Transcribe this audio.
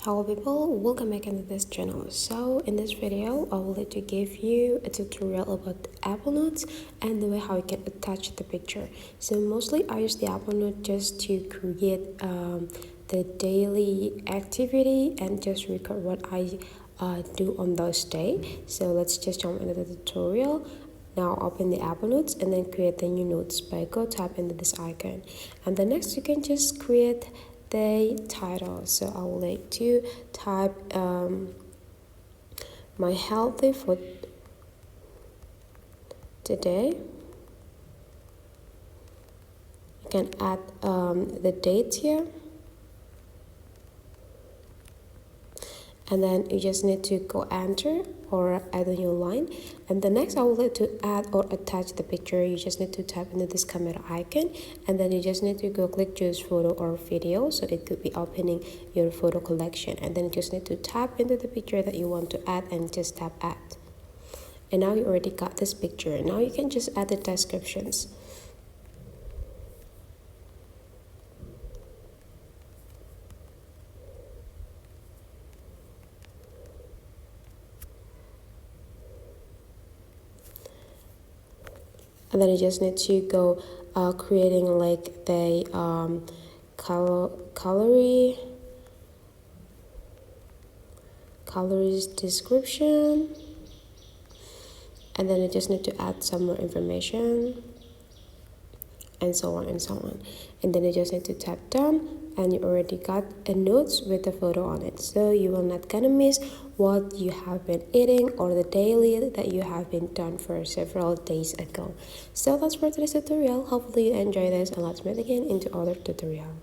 Hello people, welcome back into this channel. So in this video I would like to give you a tutorial about Apple Notes and the way how you can attach the picture. So mostly I use the Apple Note just to create the daily activity and just record what I do on those days. So let's just jump into the tutorial. Now open the Apple Notes and then create the new notes by go tap into this icon, and then next you can just create the title. So I would like to type my healthy food today. You can add the date here, and then you just need to go enter or add a new line. And the next I would like to add or attach the picture. You just need to tap into this camera icon, and then you just need to go click choose photo or video, so it could be opening your photo collection, and then you just need to tap into the picture that you want to add and just tap add. And now you already got this picture. Now you can just add the descriptions. And then you just need to go creating like the calories description, and then you just need to add some more information, and so on and so on. And then you just need to tap done, and you already got a notes with the photo on it, so you will not gonna miss what you have been eating or the daily that you have been done for several days ago. So that's for today's tutorial. Hopefully you enjoy this, and let's meet again into other tutorial.